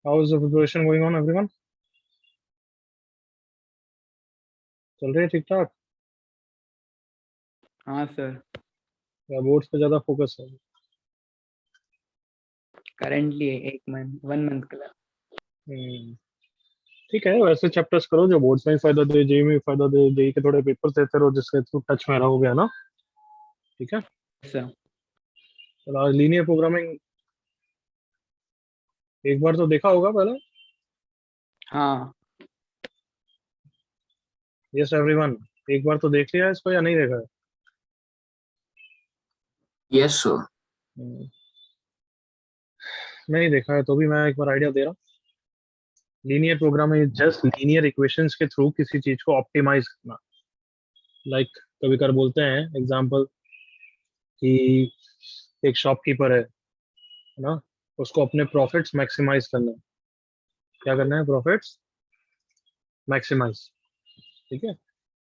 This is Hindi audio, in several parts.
How is the preparation going on, everyone? चल रही है ठीक ठाक हाँ सर, या बोर्ड्स पे ज्यादा फोकस है? करेंटली 1 मंथ के लिए। हम्म, ठीक है। वैसे चैप्टर्स करो जो बोर्ड्स में भी फायदा दे, जेई में भी फायदा दे, जेई के थोड़े पेपर्स देते रहो जिसके थ्रू टच में रहोगे, है ना? ठीक है। सर चलो, आज लीनियर प्रोग्रामिंग एक बार तो देखा होगा पहले। हाँ, यस एवरीवन, एक बार तो देख लिया है इसको या नहीं देखा है? Yes, sir. नहीं देखा है तो भी मैं एक बार आइडिया दे रहा हूँ। Linear programming just linear equations के थ्रू किसी चीज को ऑप्टिमाइज करना। लाइक कभी कभी बोलते हैं एग्जांपल कि एक शॉपकीपर है ना, उसको अपने प्रॉफिट्स मैक्सिमाइज करना है। क्या करना है? Profits maximise. ठीक है।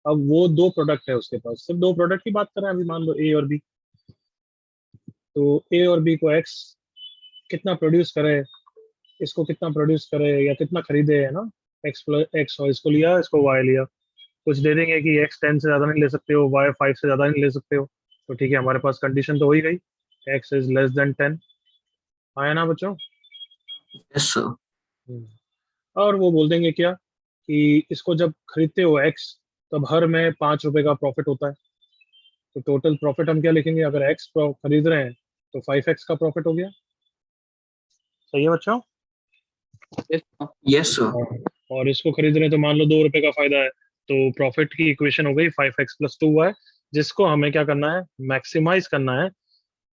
अब वो दो प्रोडक्ट है उसके पास, सिर्फ दो प्रोडक्ट की बात कर रहे हैं अभी, मान लो ए और बी। तो ए और बी को एक्स कितना प्रोड्यूस करे, इसको कितना प्रोड्यूस करे या कितना खरीदे, है ना? एक्स प्लस एक्स, और इसको लिया, इसको वाई लिया। कुछ दे देंगे कि एक्स 10 से ज्यादा नहीं ले सकते हो, वाई 5 से ज्यादा नहीं ले सकते हो। तो ठीक है, हमारे पास कंडीशन तो हो ही गई, एक्स इज लेस देन 10। आया ना बच्चों? Yes, sir. और वो बोल देंगे क्या कि इसको जब खरीदते हो एक्स, तब हर में 5 रुपए का प्रॉफिट होता है। तो टोटल प्रॉफिट हम क्या लिखेंगे? अगर एक्स खरीद रहे हैं तो 5x का प्रॉफिट हो गया। सही है बच्चों? yes, sir. Yes, sir. और इसको खरीद रहे हैं तो मान लो 2 रुपए का फायदा है, तो प्रॉफिट की इक्वेशन हो गई 5x + 2y, जिसको हमें क्या करना है? मैक्सिमाइज करना है।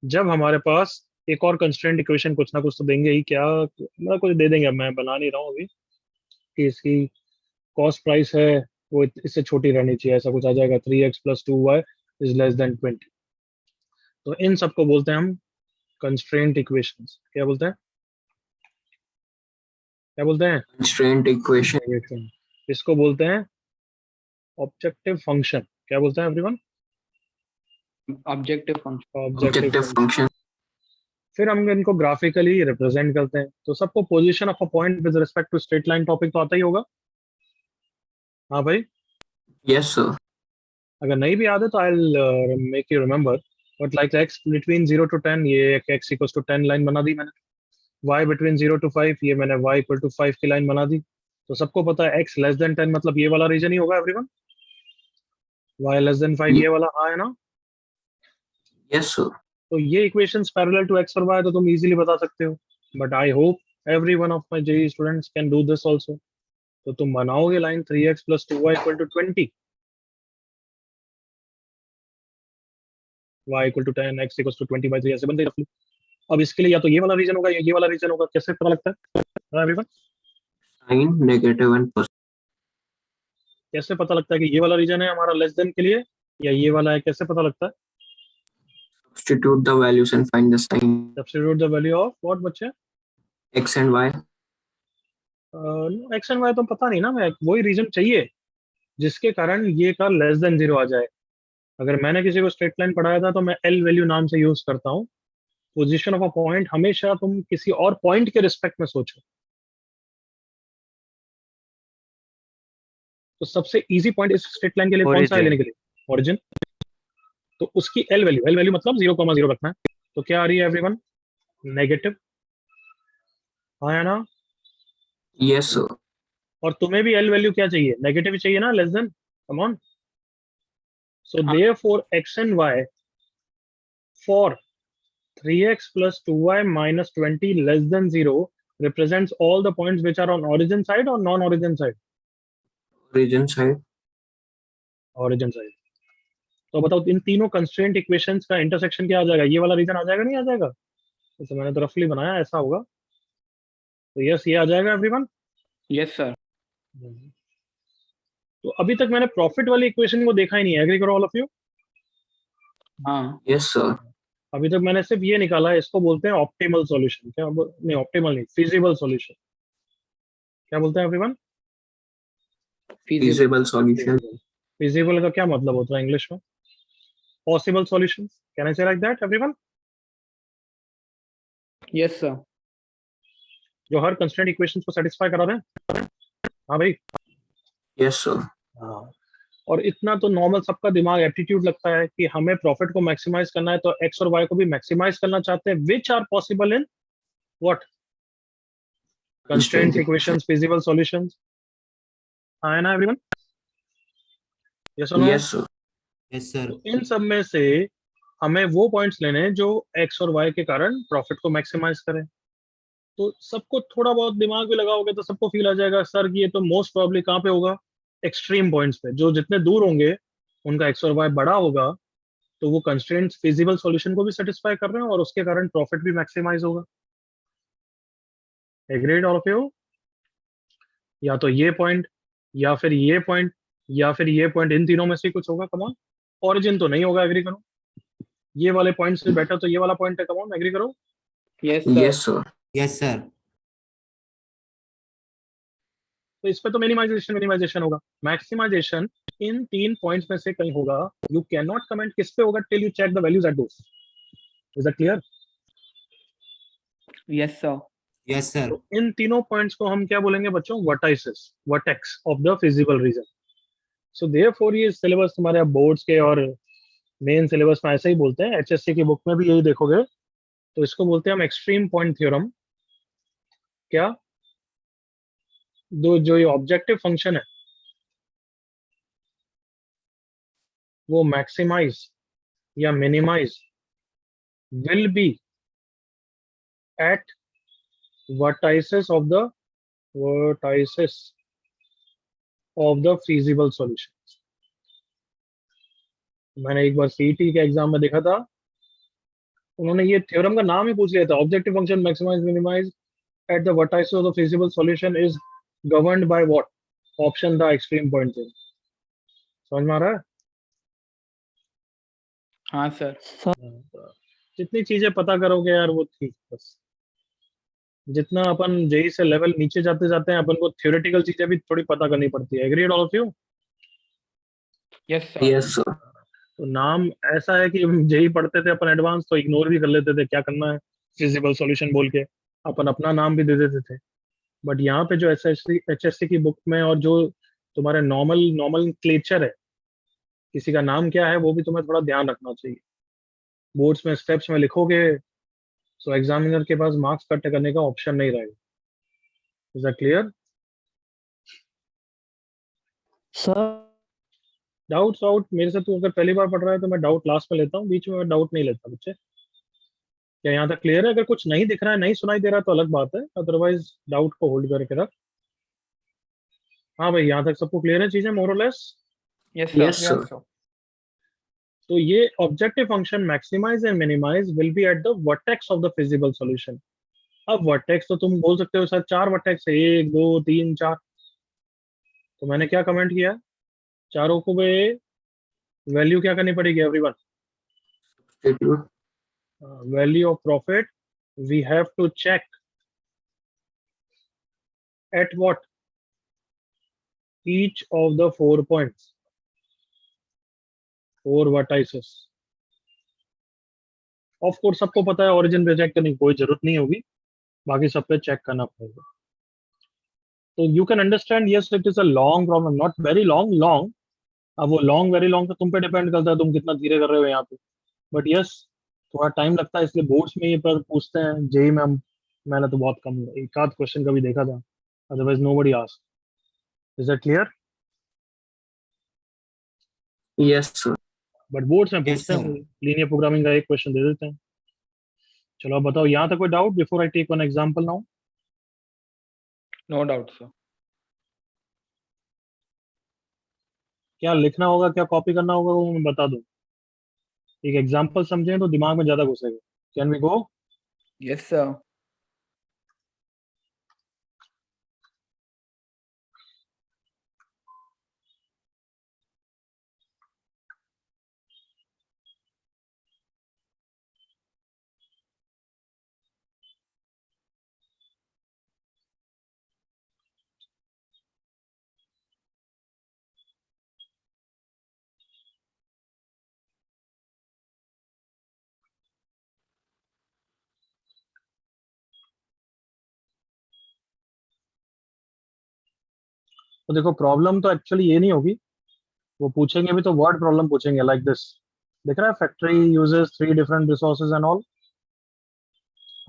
जब हमारे पास एक और कंस्ट्रेंट इक्वेशन कुछ ना कुछ तो देंगे ही, क्या मतलब कुछ दे देंगे, अब मैं बना नहीं रहा हूँ अभी, कि इसकी कॉस्ट प्राइस है वो इससे छोटी रहनी चाहिए, ऐसा कुछ आ जाएगा, 3x + 2y is less then 20। तो इन सबको बोलते हैं हम कंस्ट्रेंट इक्वेशंस। क्या बोलते हैं? क्या बोलते हैं? Constraint equation. इसको बोलते हैं ऑब्जेक्टिव फंक्शन। क्या बोलते हैं everyone? Objective function. Objective Objective function. function. फिर हम इनको ग्राफिकली रिप्रेजेंट करते हैं। तो सबको position of a point with respect to straight line topic तो आता ही होगा। हाँ भाई, Yes, sir. अगर नहीं भी याद है तो I make you remember. But like x between 0 to 10, ये एक्स इक्वल टू 10 लाइन बना दी मैंने। वाई बिटवीन 0 to 5, ये मैंने वाई इक्वल टू 5 की लाइन बना दी। तो सबको पता है एक्स लेस देन 10 मतलब ये वाला रीजन ही होगा everyone. Y less than 5 Ye- ये वाला, हाँ है ना? Yes, sir. तो ये इक्वेशंस पैरेलल टू एक्स और वाई तो तुम इजीली बता सकते हो। But I hope every one of my JEE students can do this also. तो तुम बनाओगे line 3x + 2y = 20, y = 10, x = 20/3, ऐसे बनते रफली। अब इसके लिए या तो ये वाला रीजन होगा या ये वाला रीजन होगा, कैसे पता लगता है? हाँ everyone? Sin, negative and positive. कैसे पता लगता है कि ये वाला रीजन है हमारा लेस देन के लिए, या ये वाला है? कैसे पता लगता है? Substitute the values and find the sign. Substitute the value of what बच्चे? X and Y. X and y तो पता नहीं ना, मैं वही रीजन चाहिए जिसके कारण ये का लेस देन 0 आ जाए। अगर मैंने किसी को स्ट्रेट लाइन पढ़ाया था तो मैं एल वैल्यू नाम से यूज करता हूँ। पोजीशन ऑफ अ पॉइंट हमेशा तुम किसी और पॉइंट के रिस्पेक्ट में सोचो। तो सबसे इजी पॉइंट इस स्ट्रेट लाइन के लिए कौन सा है लेने के लिए? ओरिजिन। तो उसकी एल वैल्यू मतलब 0,0 रखना है। तो क्या आ रही है एवरीवन? नेगेटिव। हाँ या ना? Yes, sir. और तुम्हें भी एल वैल्यू क्या चाहिए? नेगेटिव चाहिए ना, less than. Come on. So हाँ। Therefore x and y for 3x + 2y - 20 less than 0 represents all the points which are on origin side or non-origin side? Origin side. Origin side। तो बताओ इन तीनों कंस्ट्रेंट इक्वेशंस का इंटरसेक्शन क्या आ जाएगा? ये वाला रीजन आ जाएगा, नहीं आ जाएगा? जैसे मैंने तो रफली बनाया, ऐसा होगा। तो यस, ये आ जाएगा एवरीवन। Yes sir. तो अभी तक मैंने प्रॉफिट वाली इक्वेशन को देखा ही नहीं है, एग्री करो ऑल ऑफ यू? हाँ, Yes, sir. अभी तक मैंने सिर्फ ये निकाला है, इसको बोलते हैं ऑप्टिमल सॉल्यूशन। क्या नहीं, ऑप्टिमल नहीं, फिजिबल सॉल्यूशन। क्या बोलते हैं everyone? feasible। Feasible solution. Feasible का क्या मतलब होता है इंग्लिश में? Possible solution. कैन आई से like that everyone? Yes sir. जो हर कंस्ट्रेंट इक्वेशंस को सेटिस्फाई करा रहे हैं। हाँ भाई। Yes, sir. हाँ। और इतना तो नॉर्मल सबका दिमाग एप्टीट्यूड लगता है कि हमें प्रॉफिट को मैक्सिमाइज करना है, तो एक्स और वाई को भी मैक्सिमाइज करना चाहते हैं, which are possible in what constraints, equations, feasible solutions. हाँ है ना एवरीवन? यस और no? Yes, sir. Yes sir. तो इन सब में से हमें वो पॉइंट्स लेने हैं जो एक्स और वाई के कारण प्रॉफिट को मैक्सिमाइज करें। तो सबको थोड़ा बहुत दिमाग भी लगाओगे तो सबको फील आ जाएगा सर कि ये तो मोस्ट प्रॉब्ली कहाँ पे होगा, एक्सट्रीम पॉइंट्स पे, जो जितने दूर होंगे उनका एक्स और वाई बड़ा होगा, तो वो कंस्ट्रेंट्स फिजिबल सॉल्यूशन को भी सेटिस्फाई कर रहे हैं और उसके कारण प्रॉफिट भी मैक्सिमाइज होगा। Agreed all of you? या तो ये पॉइंट, या फिर ये पॉइंट, या फिर ये पॉइंट, इन तीनों में से कुछ होगा। कमॉन, ओरिजिन तो नहीं होगा, एग्री करो। ये वाले पॉइंट से बेटर तो ये वाला पॉइंट है। कमॉन, एग्री करो। Yes, sir. Yes, sir. Yes sir. तो इस पे तो मिनिमाइजेशन मिनिमाइजेशन होगा। मैक्सिमाइजेशन इन तीन पॉइंट्स में से कहीं होगा। यू कैन नॉट कमेंट किस पे होगा till you check the values at those. Is that clear? Yes, sir. Yes sir. तो इन तीनों पॉइंट्स को हम क्या बोलेंगे बच्चों? Vertices, vertex of the feasible region. So therefore ये सिलेबस तुम्हारे बोर्ड्स के और मेन सिलेबस में ऐसे ही बोलते हैं, एचएससी की बुक में भी यही देखोगे। तो इसको बोलते हैं हम एक्सट्रीम पॉइंट थ्योरम। क्या? दो जो ये ऑब्जेक्टिव फंक्शन है वो मैक्सिमाइज या minimise will be at vertices of the vertices of the feasible solutions। मैंने एक बार सीईटी के एग्जाम में देखा था, उन्होंने ये थ्योरम का नाम ही पूछ लिया था, objective function maximise minimise at the vertices of the feasible solution is governed by what? Option the extreme point theorem. समझ में आ रहा है? हाँ सर। जितनी चीजें पता करोगे यार वो ठीक, बस जितना अपन जेई से लेवल नीचे जाते जाते हैं अपन को थ्योरेटिकल चीजें भी थोड़ी पता करनी पड़ती है। Agreed all of you? Yes, sir. Yes, sir. तो नाम ऐसा है कि जेई पढ़ते थे अपन एडवांस तो इग्नोर भी कर लेते थे क्या करना है फिजिबल सॉल्यूशन बोल के, अपन अपना नाम भी दे देते थे। बट यहाँ पे जो एचएससी की बुक में और जो तुम्हारे नॉर्मल नॉर्मल क्लेचर है, किसी का नाम क्या है वो भी तुम्हें थोड़ा ध्यान रखना चाहिए। बोर्ड्स में स्टेप्स में लिखोगे सो एग्जामिनर के पास मार्क्स कट करने का ऑप्शन नहीं रहेगा। Is that clear? Sir doubts out मेरे से तू अगर पहली बार पढ़ रहा है तो मैं डाउट लास्ट में लेता हूँ, बीच में मैं डाउट नहीं लेता बच्चे। क्या यहाँ तक क्लियर है? अगर कुछ नहीं दिख रहा है, नहीं सुनाई दे रहा तो अलग बात है, अदरवाइज डाउट को होल्ड करके रख। हाँ भाई, यहाँ तक सबको क्लियर है चीजें मोर और less? Yes, sir. Yes, sir. तो ये objective function maximise and minimise will be at the vertex of the feasible solution. अब वर्टेक्स तो तुम बोल सकते हो सर चार वर्टेक्स है, एक दो तीन चार। तो मैंने क्या कमेंट किया? चारों को वैल्यू क्या करनी पड़ेगी everyone? Substitute. Value of profit we have to check at what each of the 4 points, 4 vertices. Of course सबको पता है ओरिजिन पे चेक करने की कोई जरूरत नहीं होगी, बाकी सब पे चेक करना पड़ेगा। तो you can understand, yes it is a long problem, not very long, long. अब वो लॉन्ग वेरी लॉन्ग तो तुम पे डिपेंड करता है, तुम कितना धीरे कर रहे हो यहाँ पे। बट यस, थोड़ा टाइम लगता है, इसलिए बोर्ड्स में ये पर पूछते हैं। जेई में मैंने तो बहुत कम एक आध क्वेश्चन का भी देखा था, otherwise nobody asked. Is that clear? Yes, sir. But boards में यस पूछते हैं, सर। लीनियर प्रोग्रामिंग का एक क्वेश्चन दे देते हैं। चलो अब बताओ, यहाँ तक कोई doubt before I take one example now? No doubt, sir. क्या लिखना होगा, क्या कॉपी करना होगा वो मैं बता दूं। एक एग्जांपल समझें तो दिमाग में ज्यादा घुसेगा। Can we go? Yes, sir. तो देखो प्रॉब्लम तो एक्चुअली ये नहीं होगी, वो पूछेंगे भी तो वर्ड प्रॉब्लम पूछेंगे लाइक दिस। दिख रहा है, factory uses 3 different resources and all.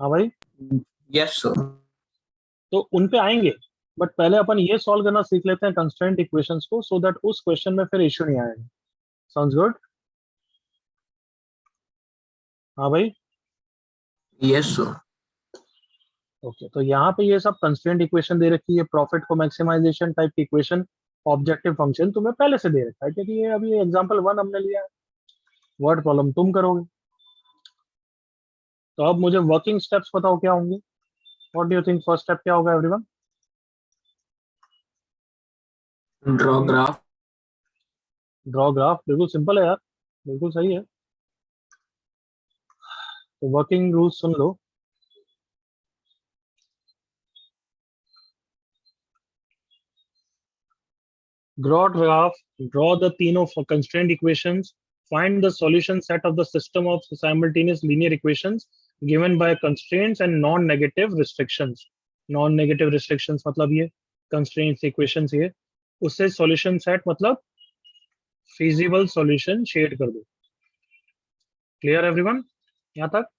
हाँ भाई, Yes, sir. तो उन पे आएंगे, बट पहले अपन ये सॉल्व करना सीख लेते हैं कंस्ट्रेंट इक्वेशंस को, सो दैट उस क्वेश्चन में फिर इश्यू नहीं आएगा। Sounds good? हाँ भाई, Yes, sir. ओके। तो यहाँ पे ये सब कंस्ट्रेंट इक्वेशन दे रखी है, प्रॉफिट को मैक्सिमाइजेशन टाइप की इक्वेशन, ऑब्जेक्टिव फंक्शन तुम्हें पहले से दे रखा है, क्योंकि ये अभी एग्जांपल 1 हमने लिया है, वर्ड प्रॉब्लम तुम करोगे। तो अब मुझे वर्किंग स्टेप्स बताओ क्या होंगे। What do you think first step क्या होगा everyone? Draw graph. Draw graph, बिल्कुल सिंपल है यार, बिल्कुल सही है। तो working rules soon low. Draw the तीनों constraint equations. Find the solution set of the system of simultaneous linear equations given by constraints and non-negative restrictions. Non-negative restrictions मतलब ये constraints equations ये, उससे solution set मतलब feasible solution shade कर दो। Clear everyone? यहाँ तक?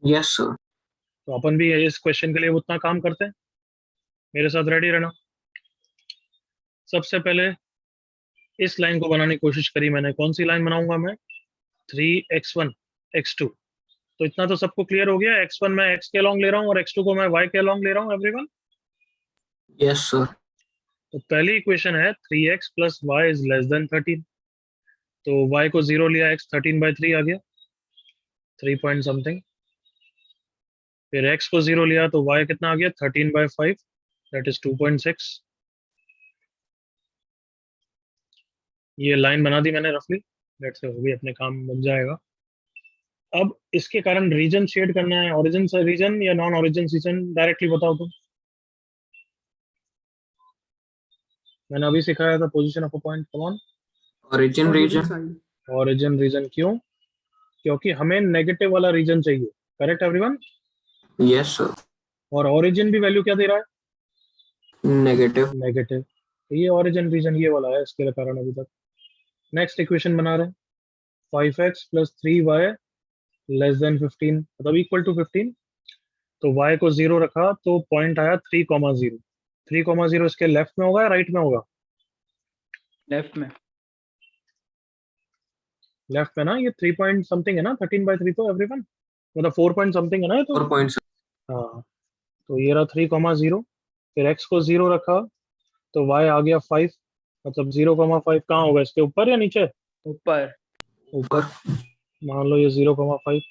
Yes, sir. तो अपन भी इस क्वेश्चन के लिए उतना काम करते हैं, मेरे साथ रेडी रहना। सबसे पहले इस लाइन को बनाने की कोशिश करी मैंने। कौन सी लाइन बनाऊंगा मैं? 3x1 x2। तो इतना तो सबको क्लियर हो गया, x1 मैं x के अलॉन्ग ले रहा हूँ और x2 को मैं y के अलॉन्ग ले रहा हूँ एवरीवन। Yes, sir. तो पहली इक्वेशन है 3x plus y is less than 13। तो y को 0 लिया, x 13/3 आ गया, 3 पॉइंट समथिंग। फिर x को 0 लिया तो y कितना आ गया, 13/5, दैट इज 2.6। ये लाइन बना दी मैंने रफली, लेट से हो गई, अपने काम बन जाएगा। अब इसके कारण रीजन शेड करना है, ओरिजिन से रीजन या नॉन ओरिजिन रीजन, डायरेक्टली बताओ तुम। मैंने अभी सिखाया था position of a point, come on. Origin region. Origin region क्यों? क्योंकि हमें नेगेटिव वाला रीजन चाहिए, करेक्ट एवरीवन? Yes, sir. और ओरिजिन भी वैल्यू क्या दे रहा है? Negative. नेगेटिव। तो ये ओरिजिन रीजन ये वाला है, इसके कारण अभी तक। नेक्स्ट इक्वेशन बना रहे हैं, 5x plus 3y less than 15 मतलब इक्वल टू 15। तो y को 0 रखा तो पॉइंट आया 3,0। 3,0 इसके लेफ्ट में होगा या राइट में होगा? लेफ्ट में। लेफ्ट में ना, ये 3 पॉइंट समथिंग है ना, 13/3 तो एवरीवन, मतलब 4 पॉइंट समथिंग है ना ये तो। 4 points. हाँ, तो ये रहा 3,0। फिर x को 0 रखा तो y आ गया 5, मतलब 0,5 कहाँ होगा, इसके ऊपर या नीचे? ऊपर। ऊपर। मान लो ये 0,5।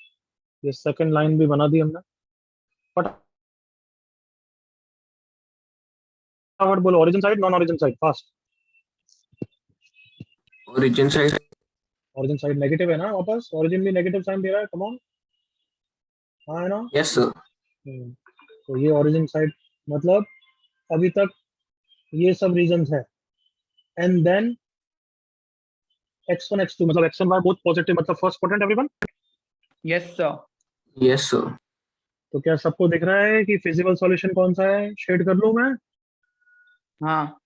ये सेकंड लाइन भी बना दी हमने। फटाफट बोलो, origin side non origin side, fast. Origin side. Origin side negative है ना, वापस ओरिजिन भी नेगेटिव साइन दे रहा है, कम ऑन। हाँ है ना? Yes, sir. तो ये ओरिजिन साइड मतलब अभी तक ये सब रीजंस है। एंड देन x1 x2 मतलब x1 y बोथ पॉजिटिव, मतलब first quadrant everyone. Yes sir. Yes, sir. तो क्या सबको दिख रहा है कि फिजिबल सॉल्यूशन कौन सा है? शेड कर लूं मैं? हाँ।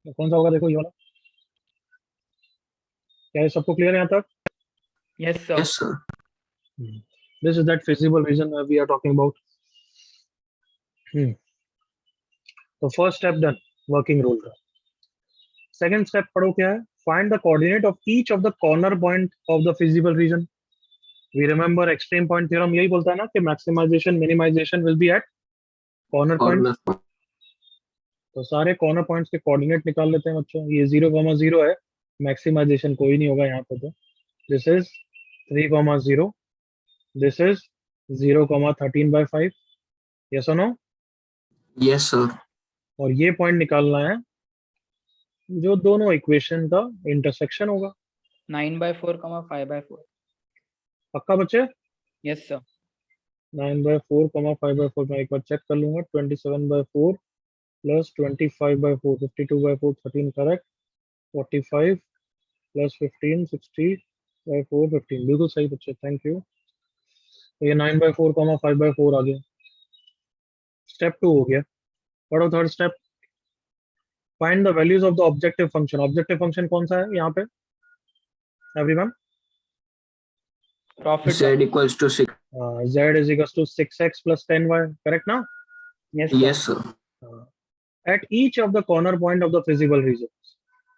तो कौन सा होगा, देखो ये वाला। क्या ये सबको क्लियर है यहाँ तक? Yes sir. Yes, sir. This is that feasible region we are talking about. तो first step done, working rule का। सेकंड स्टेप पढ़ो क्या है, find the coordinate of each of the corner point of the feasible region. We remember extreme point theorem यही बोलता है ना कि maximization minimization will be at corner point. Corner point. तो सारे कॉर्नर पॉइंट्स के कोऑर्डिनेट निकाल लेते हैं बच्चों। ये 0,0 है, मैक्सिमाइजेशन कोई नहीं होगा यहाँ पे। तो this is 3,0, this is 0,13/5, yes और नो? Yes, sir. और ये पॉइंट निकालना है जो दोनों इक्वेशन का इंटरसेक्शन होगा। 9/4, 5/4। पक्का बच्चे? Yes sir. 9/4, 5/4 मैं एक बार चेक कर लूंगा। 27/4 प्लस 25/4, 52/4, 13 करेक्ट। 45 प्लस 15, 60/4, 15, बिल्कुल सही बच्चे, थैंक यू। तो ये 9/4 5/4 आ गया। स्टेप 2 हो गया। पढ़ो third step. Find the values of the objective function. Objective function कौन सा है यहाँ पे everyone? Profit. Z equals to 6. z is equals to 6x plus 10y, correct now? Yes, sir. Yes, sir. At each of the corner point of the feasible regions,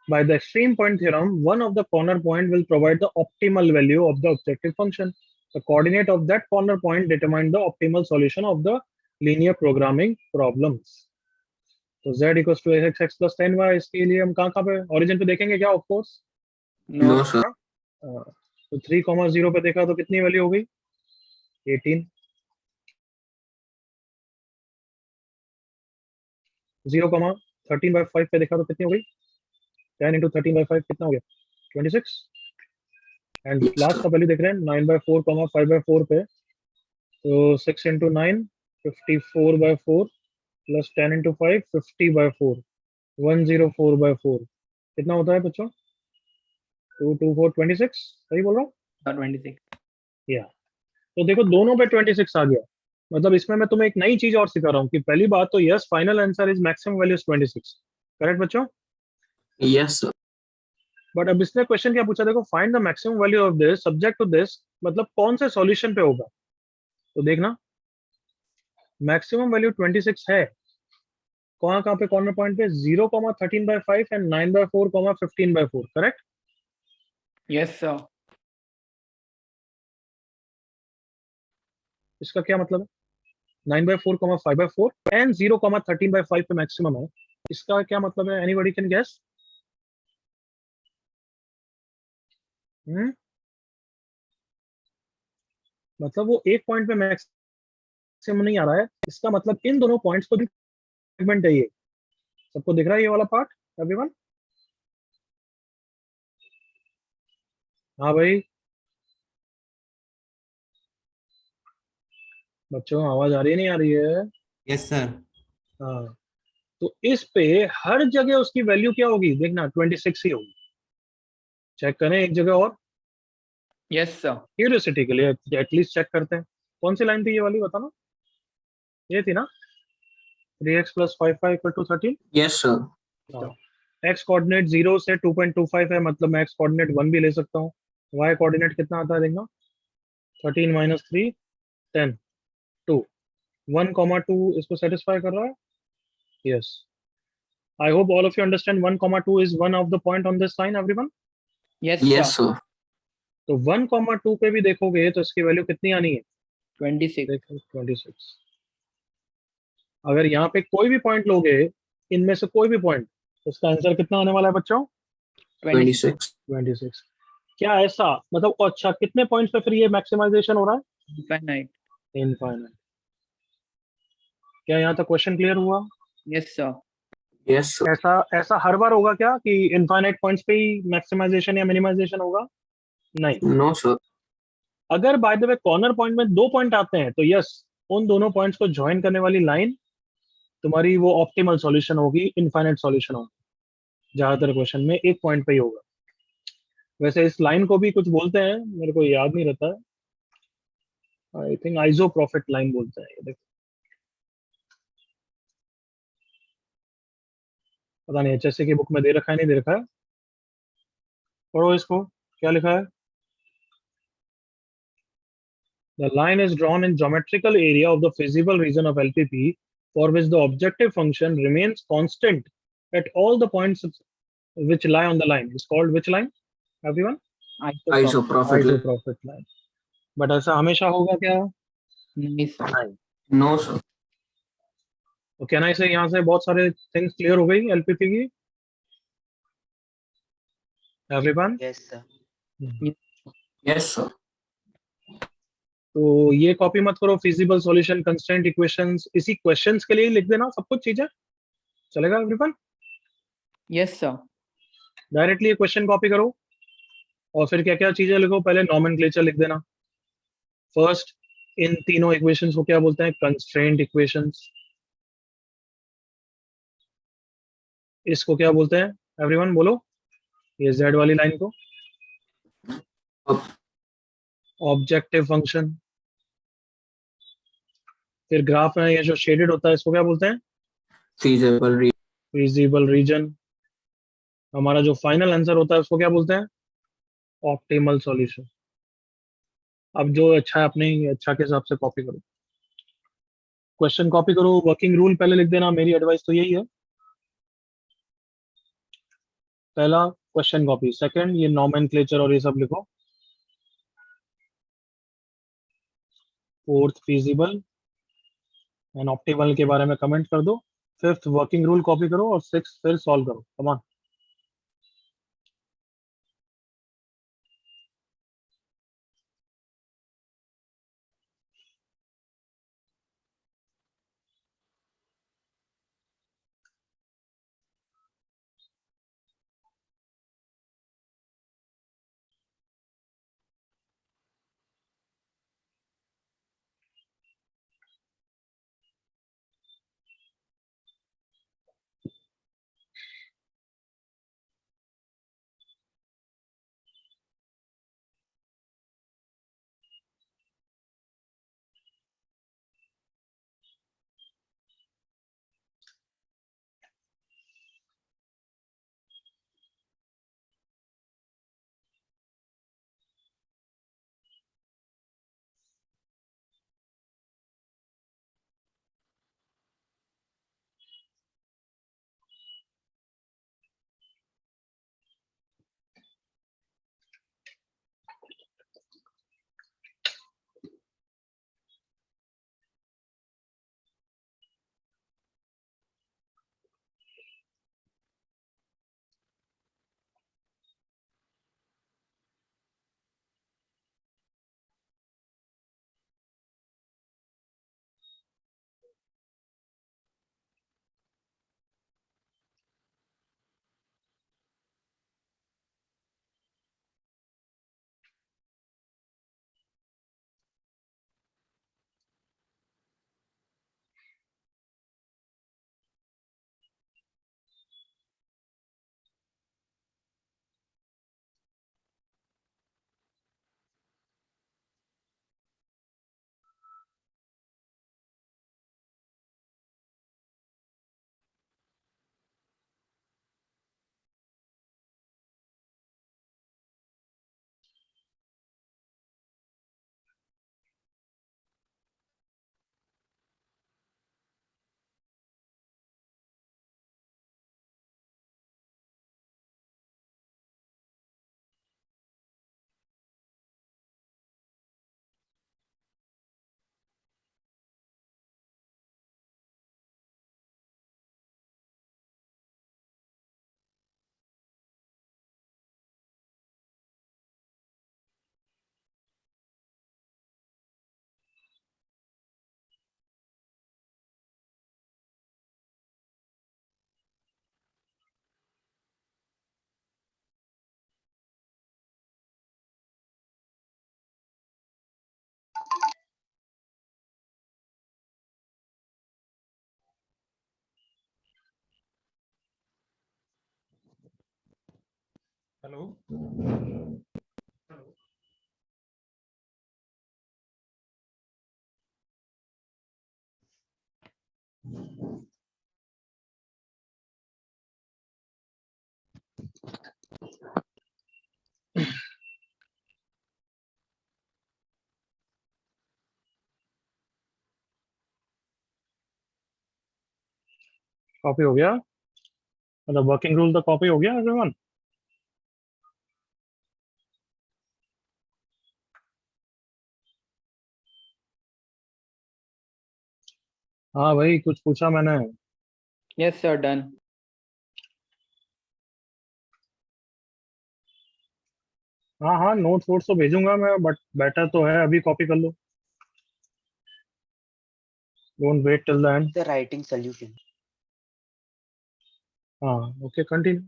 by the extreme point theorem, one of the corner point will provide the optimal value of the objective function. The coordinate of that corner point determine the optimal solution of the linear programming problems. तो z equals to x plus 10y, इसके लिए हम कहाँ पे origin पे देखेंगे क्या? Of course No, sir. तो 3,0 पे देखा तो कितनी वैल्यू हो गई? 18। 0,13/5 पे देखा तो कितनी हो गई? 10 into 13/5 कितना हो गया? 26। And Yes, last sir. का वैल्यू देख रहे हैं 9/4, 5/4 पे, तो 6 into 9 54/4 प्लस 10 into 5 50/4 104/4 कितना होता है बच्चों? 224 26। सही बोल रहा हूँ? 26. या तो देखो दोनों पे 26 आ गया। मतलब इसमें मैं तुम्हें एक नई चीज और सिखा रहा हूँ कि पहली बात तो yes, final answer is maximum value 26, correct बच्चों? Yes, sir. बट अब इसने क्वेश्चन क्या पूछा, देखो find the maximum value of this subject to this, मतलब कौन से सॉल्यूशन पे होगा। तो देखना मैक्सिमम वैल्यू 26 है कहाँ पे? कॉर्नर पॉइंट पे 0,13/5 एंड 9/4 15/4, करेक्ट? Yes, sir. इसका क्या मतलब है? 9/4 5/4 एंड 0,13/5 पे मैक्सिमम है, इसका क्या मतलब है? Anybody can guess? मतलब वो एक पॉइंट पे मैक्सिमम नहीं आ रहा है, इसका मतलब इन दोनों पॉइंट्स को भी सेगमेंट है ये। सबको दिख रहा है ये वाला पार्ट एवरीवन? हाँ भाई बच्चों आवाज आ रही है नहीं आ रही है? Yes, sir. हाँ तो इस पे हर जगह उसकी वैल्यू क्या होगी? देखना 26 ही होगी। चेक करें एक जगह और, Yes, sir. क्यूरियोसिटी के लिए एटलीस्ट चेक करते हैं। कौन सी लाइन थी ये वाली बताना? ये थी ना 3x plus 5y equal to 13। Yes, sir. X coordinate 0 से 2.25 है, मतलब मैं एक्स कोऑर्डिनेट 1 भी ले सकता हूँ। वाई कोऑर्डिनेट कितना आता है देखना, 13 minus 3 10 2 1,2 इसको सेटिस्फाई कर रहा है? Yes. I hope all of you understand 1,2 is one of the point on this line everyone. Yes, Yes, sir. sir. तो 1,2 पे भी देखोगे तो इसकी वैल्यू कितनी आनी है? 26. देखो 26। अगर यहाँ पे कोई भी पॉइंट लोगे, इनमें से कोई भी पॉइंट, उसका आंसर कितना आने वाला है बच्चों? 26. 26। क्या ऐसा मतलब? अच्छा कितने पॉइंट्स पे फिर ये मैक्सिमाइजेशन हो रहा है? Infinite. इनफाइनाइट। क्या यहाँ तक क्वेश्चन क्लियर हुआ? Yes, sir. Yes, sir. ऐसा ऐसा हर बार होगा क्या कि इनफाइनाइट पॉइंट्स पे ही मैक्सिमाइजेशन या मिनिमाइजेशन होगा? नहीं। No, sir. अगर by the way corner point में 2 पॉइंट आते हैं तो यस, उन दोनों पॉइंट्स को ज्वाइन करने वाली लाइन तुम्हारी वो ऑप्टिमल सॉल्यूशन होगी, इनफाइनाइट सॉल्यूशन होगा। ज्यादातर क्वेश्चन में एक पॉइंट पे ही होगा। वैसे इस लाइन को भी कुछ बोलते हैं, मेरे को याद नहीं रहता है, आई थिंक आइसोप्रोफिट लाइन बोलते हैं। ये देखो पता नहीं एचएससी की बुक में दे रखा है नहीं दे रखा है, पढ़ो इसको क्या लिखा है। The line is drawn in geometrical area of the feasible region of LPP for which the objective function remains constant at all the points which lie on the line. It's called which line, everyone? Isoprofit. Isoprofit line. But ऐसा हमेशा होगा क्या? नहीं, sir. नहीं। No, sir. तो कैन आई से यहाँ से बहुत सारे थिंग्स क्लियर हो गई एलपीपी की everyone? Yes, sir. Yes, sir. तो ये कॉपी मत करो, फिजिबल सॉल्यूशन, कंस्ट्रेंट इक्वेशंस, इसी क्वेश्चंस के लिए ही लिख देना सब कुछ चीजें, चलेगा एवरीवन? Yes, sir. डायरेक्टली ये क्वेश्चन कॉपी करो और फिर क्या क्या चीजें लिखो, पहले नॉमेनक्लेचर लिख देना। फर्स्ट इन तीनों इक्वेशंस को क्या बोलते हैं? Constraint equations. इसको क्या बोलते हैं एवरीवन? बोलो ये जेड वाली लाइन को। Ob- objective function. फिर ग्राफ में ये जो शेडेड होता है इसको क्या बोलते हैं? feasible re feasible region. हमारा जो फाइनल आंसर होता है उसको क्या बोलते हैं? Optimal solution. अब जो अच्छा है अपने अच्छा के हिसाब से कॉपी करो, क्वेश्चन कॉपी करो, वर्किंग रूल पहले लिख देना, मेरी एडवाइस तो यही है। पहला क्वेश्चन कॉपी, सेकंड ये नॉमेनक्लेचर और ये सब लिखो, फोर्थ फिजिबल एंड ऑप्टिमल के बारे में कमेंट कर दो, फिफ्थ वर्किंग रूल कॉपी करो और सिक्स फिर सॉल्व करो। कमान। हेलो। कॉपी हो गया, मतलब वर्किंग रूल तो कॉपी हो गया एवरीवन? हाँ भाई, कुछ पूछा मैंने? Yes, sir. Done. हाँ हाँ, नोट्स वोट्स तो भेजूंगा मैं, बट बेटर तो है अभी कॉपी कर लो, don't wait till the end. The writing solution. हाँ, ओके, कंटिन्यू।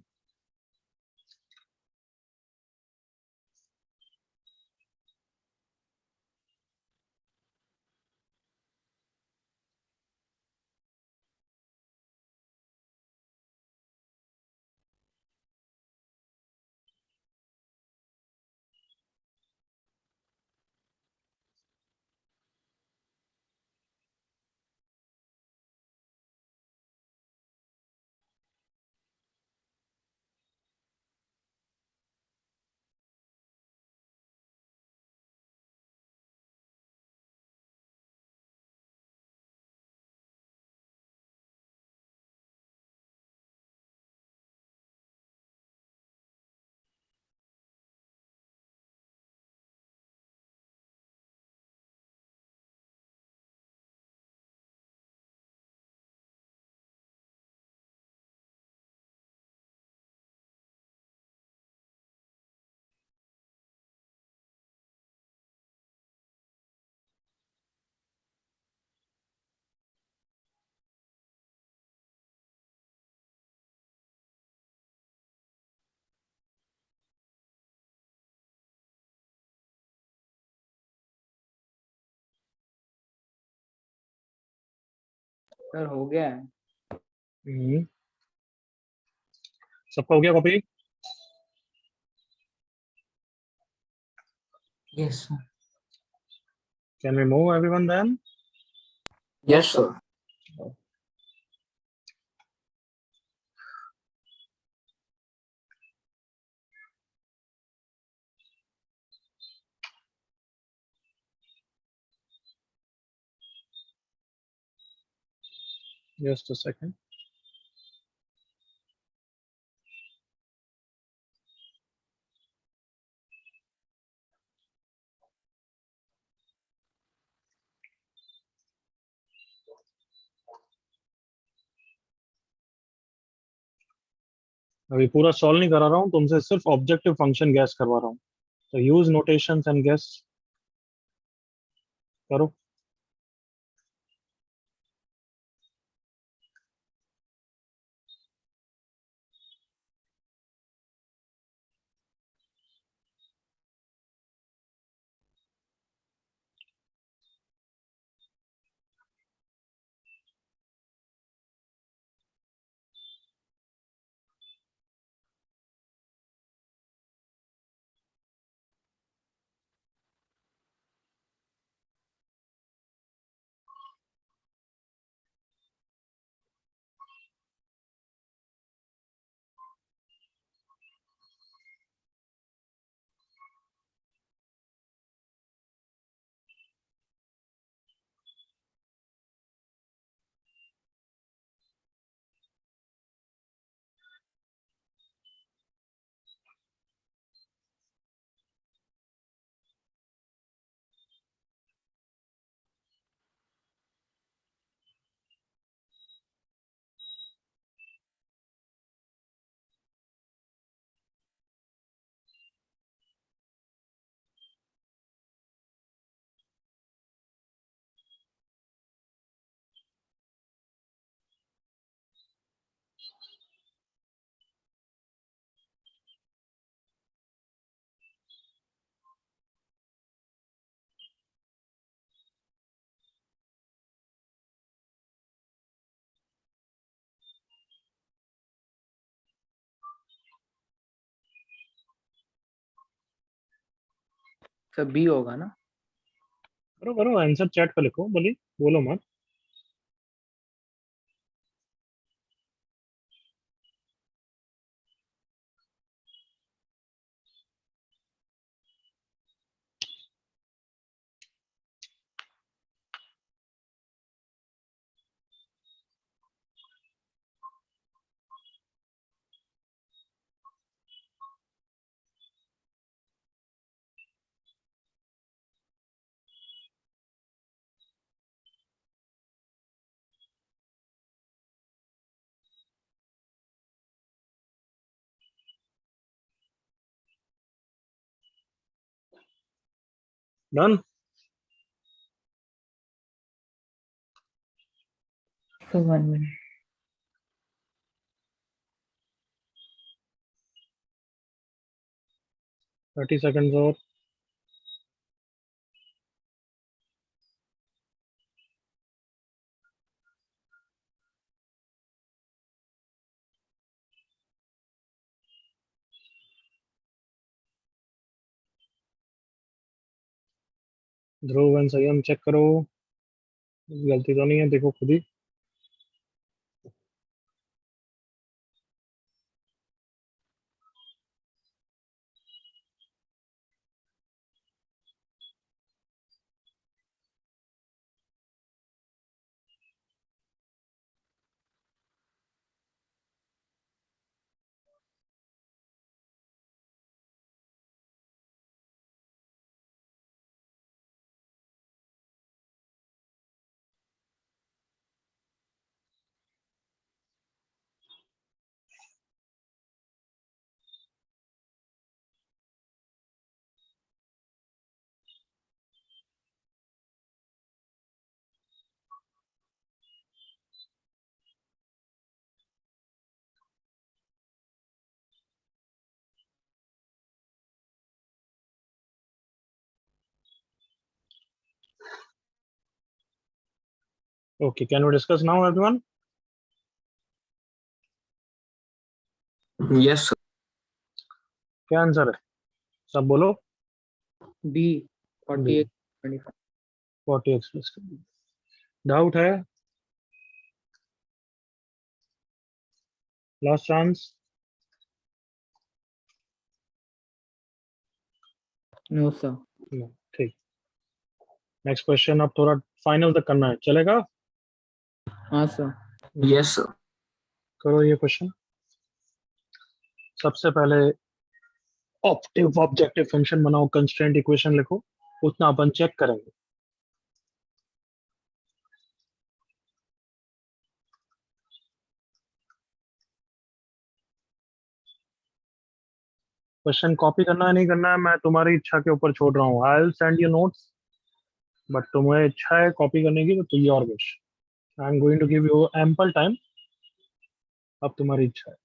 सर हो गया है। हम्म, सबका हो गया copy? Yes, sir. Can we move everyone then? Yes, sir. Just a second. अभी पूरा सॉल्व नहीं करा रहा हूँ तुमसे, सिर्फ ऑब्जेक्टिव फंक्शन गैस करवा रहा हूँ. तो यूज नोटेशंस एंड गैस करो. सर बी होगा ना? करो करो, आंसर चैट पे लिखो, बोली बोलो मत. डन. Sir 1 minute. 30 सेकंड्स और. ध्रुव एंड संयम चेक करो, गलती तो नहीं है, देखो खुद ही. Okay, can we discuss now, everyone? Yes, sir. क्या आंसर है? सब बोलो. B 48 25. 40x plus. डाउट है? Last chance. No sir. ठीक. नेक्स्ट क्वेश्चन अब थोड़ा फाइनल तक करना है, चलेगा? हाँ सर. Yes, sir. करो ये क्वेश्चन. सबसे पहले ऑप्टिव ऑब्जेक्टिव फंक्शन बनाओ, कंस्ट्रेंट इक्वेशन लिखो, उतना अपन चेक करेंगे. क्वेश्चन कॉपी करना है नहीं करना है मैं तुम्हारी इच्छा के ऊपर छोड़ रहा हूँ. I will send you notes, but तुम्हें इच्छा है कॉपी करने की तो your wish. I am going to give you ample time. अब तुम्हारी इच्छा है.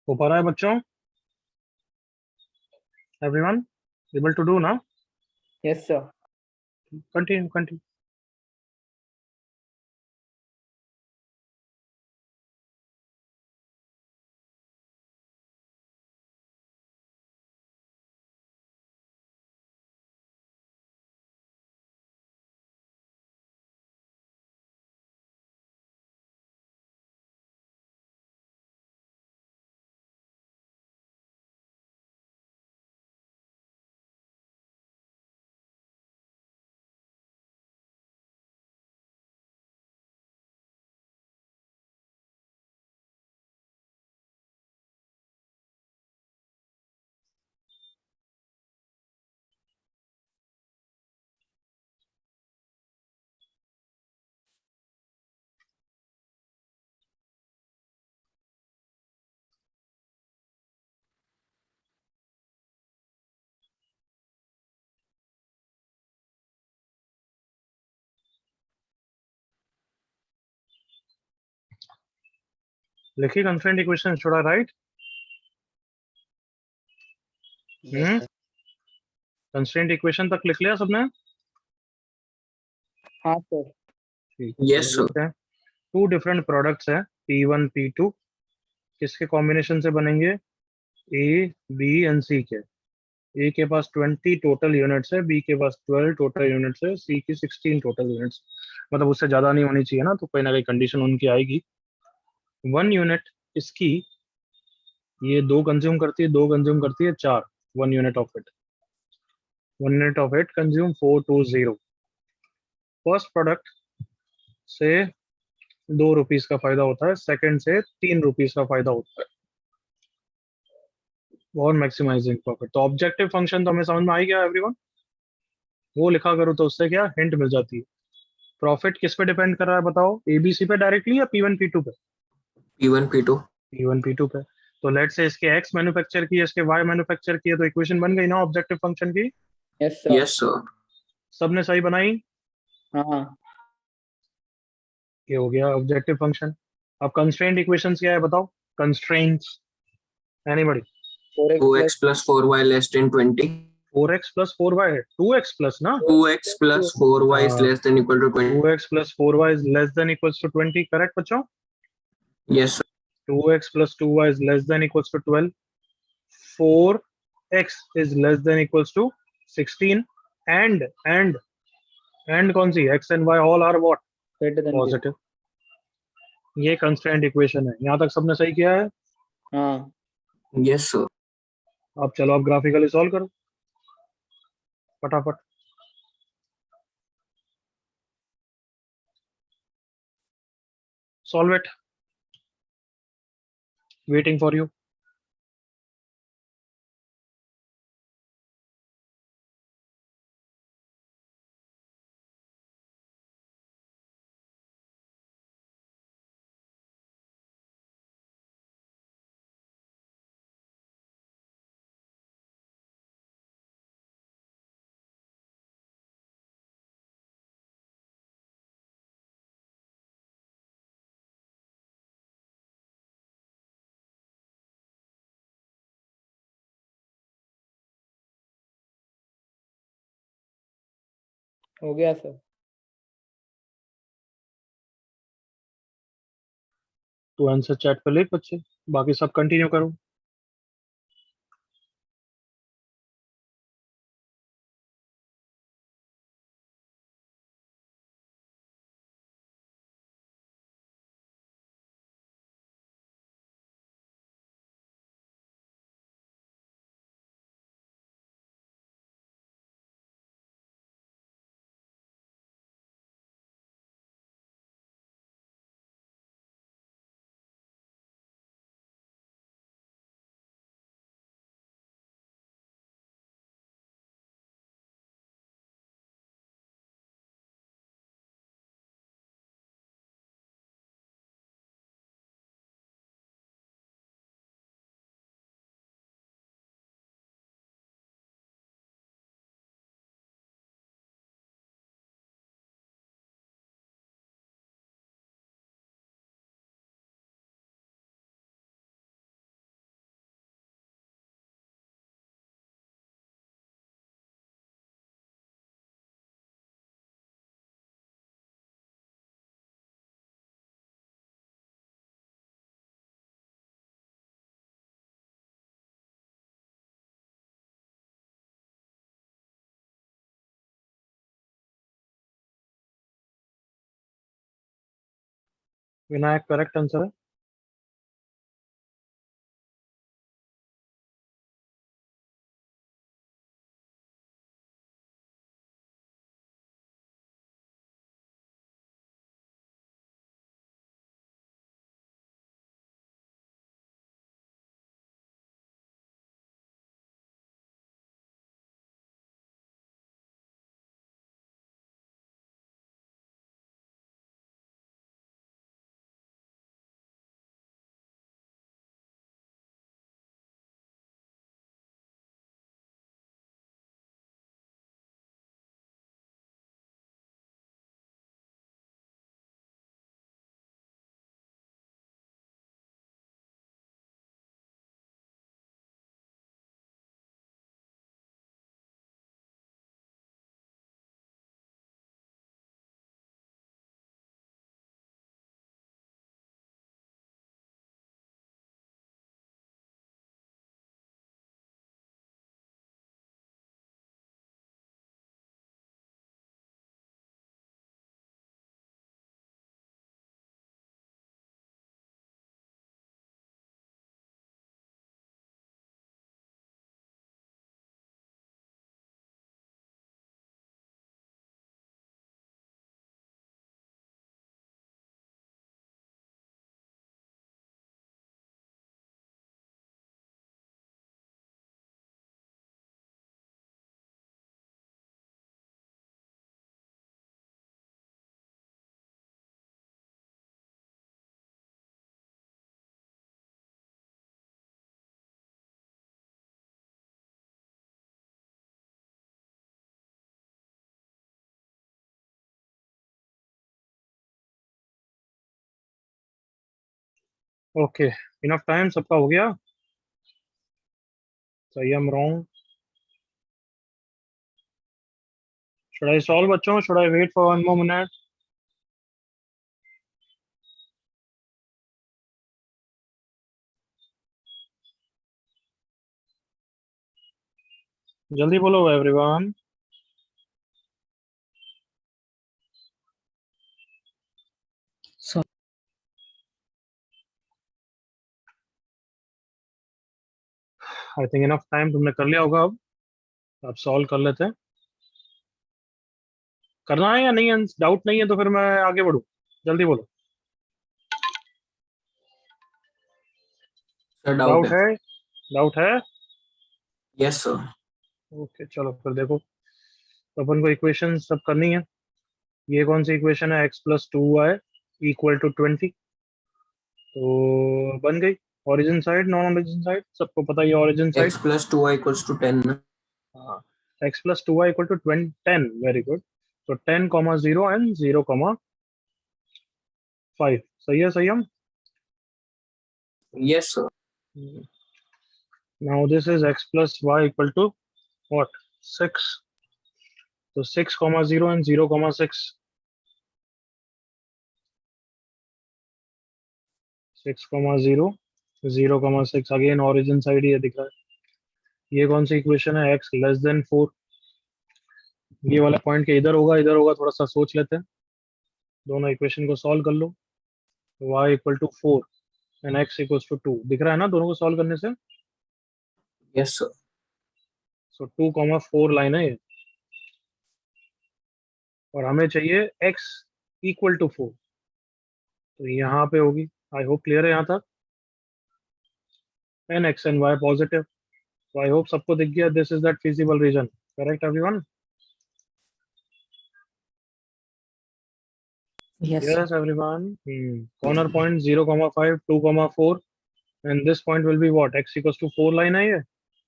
हो पा रहा है बच्चों? एवरीवन एबल टू डू ना? Yes sir. Continue continue. लिखी constraint equation, should I write? Constraint equation तक लिख लिया सबने? हाँ सर। ठीक है, Yes, चलो sir. लिखते हैं। टू डिफरेंट प्रोडक्ट्स हैं, P1 P2, किसके कॉम्बिनेशन से बनेंगे? ए, बी एंड सी के। ए के पास 20 टोटल यूनिट्स है, बी के पास 12 टोटल यूनिट्स है, सी की 16 टोटल यूनिट्स। मतलब उससे ज्यादा नहीं होनी चाहिए ना, तो कोई ना कोई कंडीशन उनकी आएगी। 1 यूनिट इसकी, ये 2 कंज्यूम करती है, 2 कंज्यूम करती है 4। 1 unit of it, 1 unit of it consume 420। First product से ₹2 का फायदा होता है, सेकंड से ₹3 का फायदा होता है, और मैक्सिमाइजिंग प्रॉफिट। तो ऑब्जेक्टिव फंक्शन तो हमें समझ में आ ही गया एवरीवन। वो लिखा करो तो उससे क्या हिंट मिल जाती है। प्रॉफिट किस पे डिपेंड कर रहा है बताओ? एबीसी पे डायरेक्टली या P1 P2 पे? P1, P2. P1 P2 पे। तो लेट से इसके x मैन्युफैक्चर की है, इसके y मैन्युफैक्चर की है, तो इक्वेशन बन गई ना ऑब्जेक्टिव फंक्शन की? Yes sir. Yes, sir. सबने सही बनाई? हाँ। ये हो गया ऑब्जेक्टिव फंक्शन। अब कंस्ट्रेंट इक्वेशंस क्या है बताओ? Constraints, anybody? 4x plus 2x plus 4y less than 20. 4x plus 4y है, 2x प्लस ना? 2x plus 4y is less than equal to 20. 2x plus 4y is less than equals to 20, correct बच्चों? Yes, sir. 2x plus 2y is less than equals to 12. 4x is less than equals to 16. And कौन सी? x and y all are what? Greater than 0। Positive. ये कंस्ट्रेंट इक्वेशन है। यहाँ तक सबने सही किया है? हाँ। Yes, sir. अब चलो, अब ग्राफिकली सॉल्व करो फटाफट। Solve it, waiting for you. हो गया सर। तो आंसर चैट पे लिख बच्चे, बाकी सब कंटिन्यू करो। विनायक करेक्ट आंसर है। ओके, इनफ टाइम, सबका हो गया? सही, I am wrong? Should I solve बच्चों? Should I wait for 1 more minute? जल्दी बोलो everyone. I think enough time, तुमने कर लिया होगा। अब सॉल्व कर लेते हैं। करना है या नहीं है? डाउट नहीं है तो फिर मैं आगे बढ़ूं? जल्दी बोलो। सर डाउट डाउट है। है? डाउट है? Yes sir. ओके, चलो फिर देखो। तो अपन को इक्वेशन सब करनी है। ये कौन सी इक्वेशन है? x+2y equal to 20। तो बन गई। Origin side, non origin side, सबको पता ही है origin side. x+2y equals to 10 ना? हाँ, x+2y equal to 10, very good. तो 10, 0 एंड 0, 5। सही है, सही हम। Yes sir. Now this is x+y equal to what? 6। तो 6, 0 एंड 0, 6। 6, 0, 0, 6, अगेन ओरिजिन साइड ये दिख रहा है। ये कौन सी इक्वेशन है? x<4। ये वाला पॉइंट के इधर होगा, थोड़ा सा सोच लेते हैं। दोनों इक्वेशन को सॉल्व कर लो। y equal to 4 and x equals to 2 दिख रहा है ना दोनों को सॉल्व करने से? Yes sir. सो 2, 4 लाइन है ये। और हमें चाहिए x इक्वल टू 4। तो यहाँ पे होगी। आई होप क्लियर है यहाँ तक। And x and y positive. तो आई होप सबको दिख गया। This is that feasible region. Correct everyone? Yes, sir. Yes everyone. Corner point 0, 5, 2, 4 and this point will be what? x equals to 4 line है ये।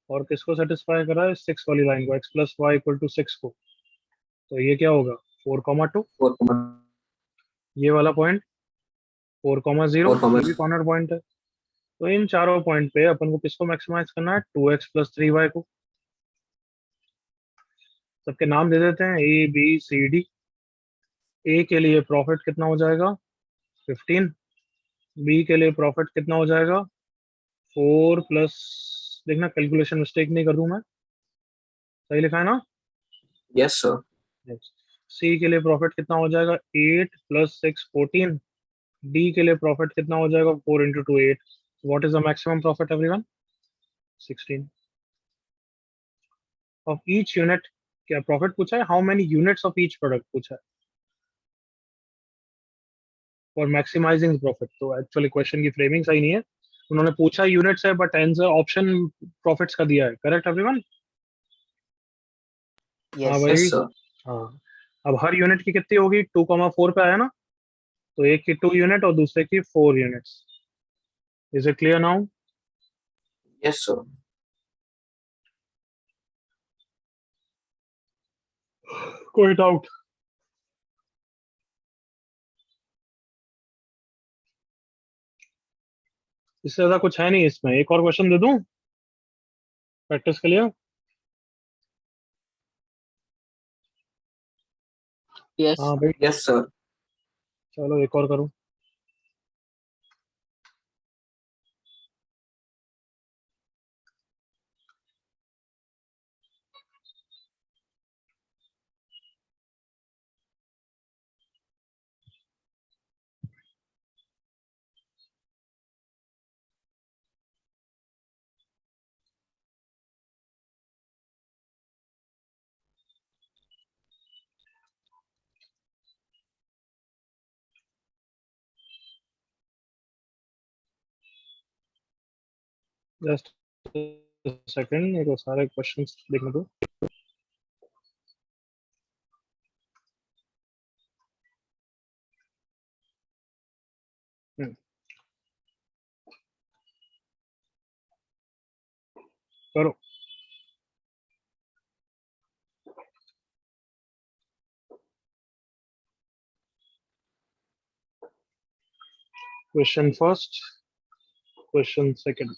और किसको सेटिस्फाई कर रहा है? 6 वाली लाइन को, x+y इक्वल टू 6 को। तो ये क्या होगा? 4, 2। 4, ये वाला पॉइंट 4, 0, 4, ये भी कॉर्नर पॉइंट है। तो इन चारों पॉइंट पे अपन को किसको मैक्सिमाइज करना है? 2x+3y को। सबके नाम दे देते हैं, A B C D। ए के लिए प्रॉफिट कितना हो जाएगा? 15। बी के लिए प्रॉफिट कितना हो जाएगा? 4 प्लस, देखना कैलकुलेशन मिस्टेक नहीं कर दूं मैं। सही लिखा है ना? Yes sir. सी के लिए प्रॉफिट कितना हो जाएगा? 8 + 6, 14। डी के लिए प्रॉफिट कितना हो जाएगा? 4 × 2, 8। What is the maximum profit everyone? 16 of each unit. क्या प्रॉफिट पूछा है? How many units of each product पूछा है। For maximising profit. तो एक्चुअली क्वेश्चन की फ्रेमिंग सही नहीं है। उन्होंने पूछा यूनिट्स है बट आंसर ऑप्शन प्रॉफिट्स का दिया है। Correct everyone? हाँ Yes. भाई। Yes sir. हाँ। अब हर यूनिट की कितनी होगी? 2, 4 पे आया ना? तो एक की 2 यूनिट और दूसरे की 4 units. Is it clear now? Yes sir. कोई डाउट? इससे ज्यादा कुछ है नहीं इसमें। एक और क्वेश्चन दे दूं प्रैक्टिस के लिए? Yes. हाँ भाई, यस सर। चलो एक और करूं। जस्ट सेकंड, मेरे को सारे क्वेश्चंस देखने दो। हम्म, करो। Question first. Question second.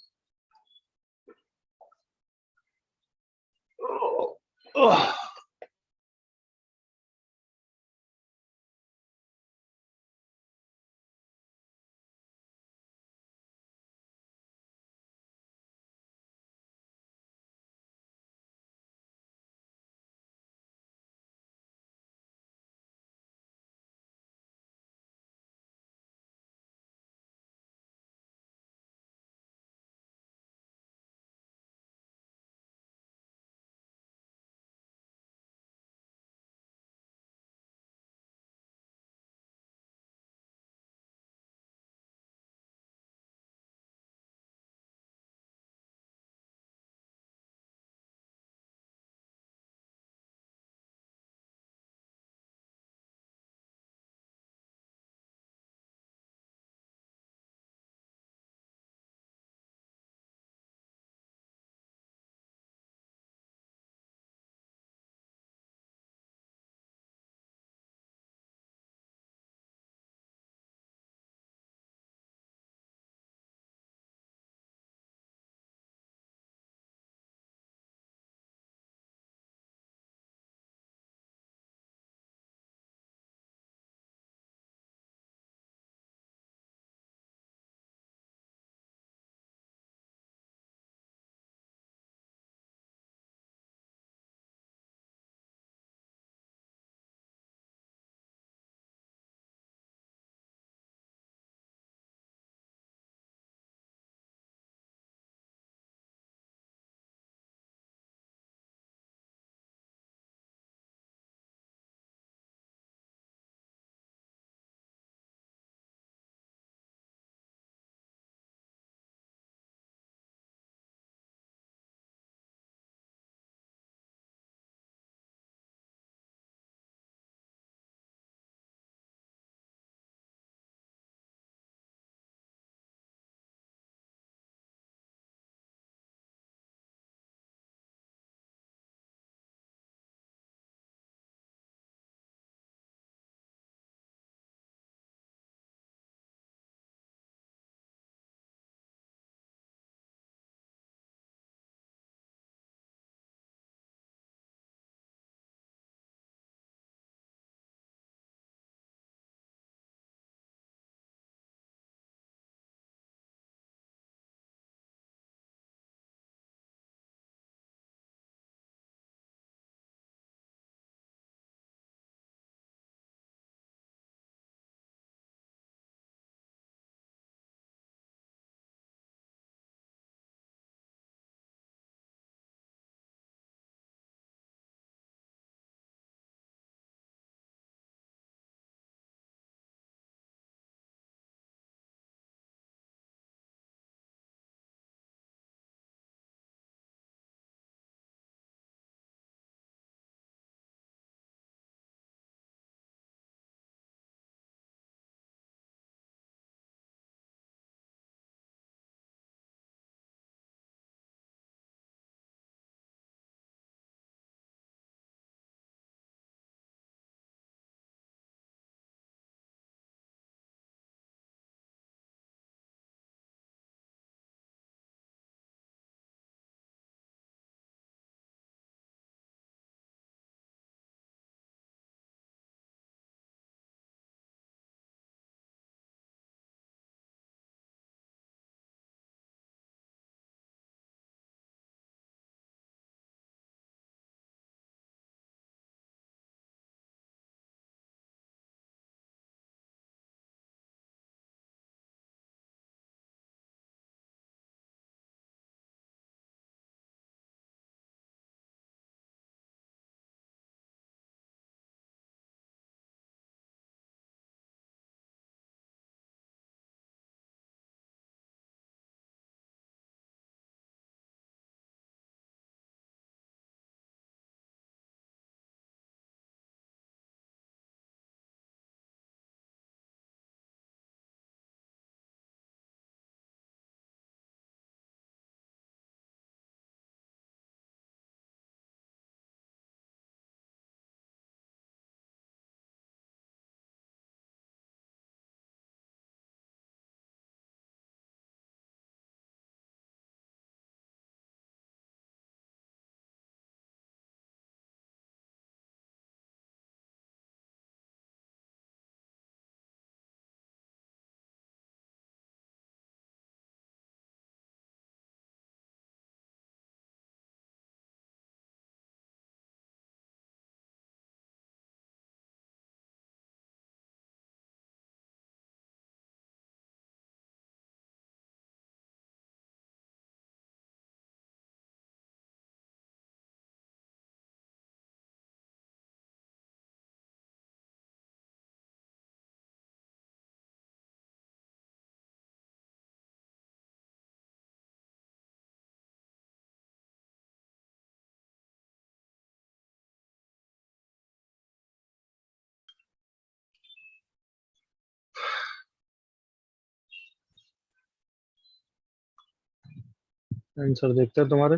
Answer देखते हैं तुम्हारे।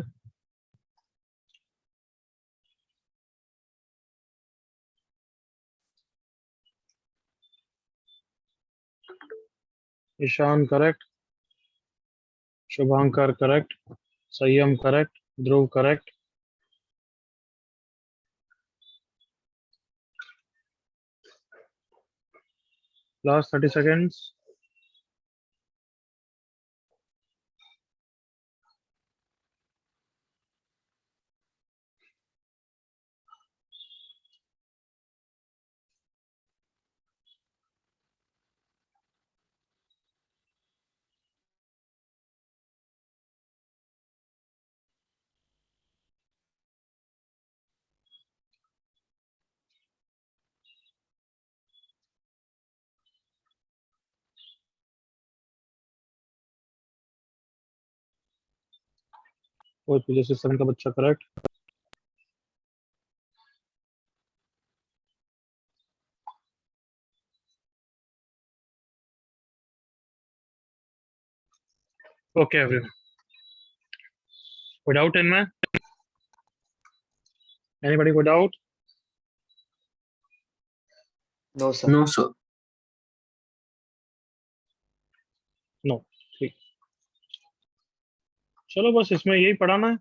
Ishan correct, Shubhankar correct, Sanyam correct, Dhruv correct. Last 30 seconds. कोई पीछे से 7 का बच्चा करेक्ट। ओके एवरीवन, कोई डाउट इनमें? एनीबॉडी कोई doubt? No, sir. No, sir. No, ठीक। चलो बस इसमें यही पढ़ाना है।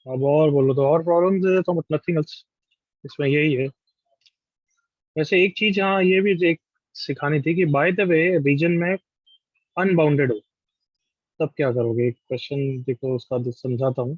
अब और बोलो तो और प्रॉब्लम है तो नथिंग एल्स, इसमें यही है। वैसे एक चीज हाँ ये भी एक सिखानी थी कि बाय द वे रीजन में अनबाउंडेड हो तब क्या करोगे। एक क्वेश्चन देखो उसका समझाता हूँ।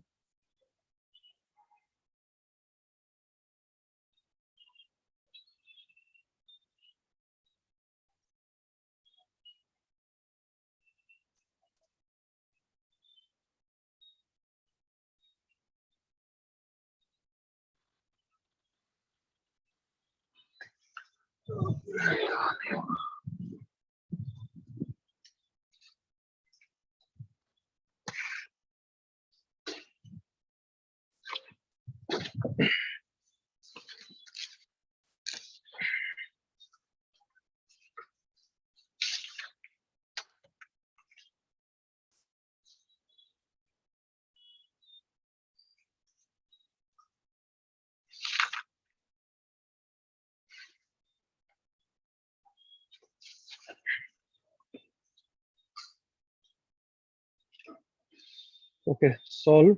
Okay, solve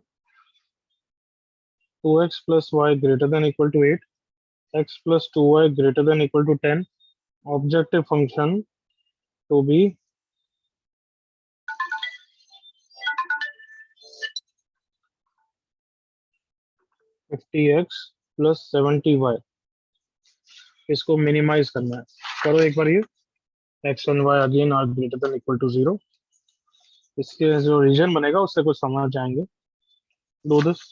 2x plus y greater than equal to 8, x plus 2y greater than equal to 10, objective function to be 50x plus 70y। इसको मिनिमाइज करना है, करो एक बार ये। x and y again are greater than equal to 0। इसके जो रीजन बनेगा उससे कुछ समझ जाएंगे। Do this.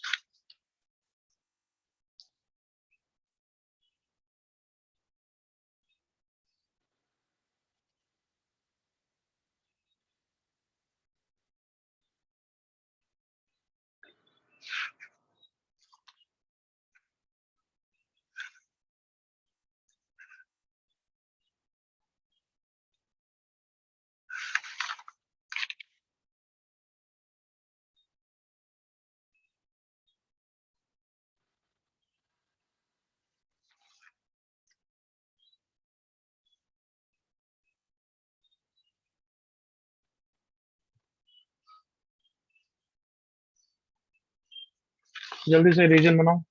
जल्दी से रीजन बनाओ।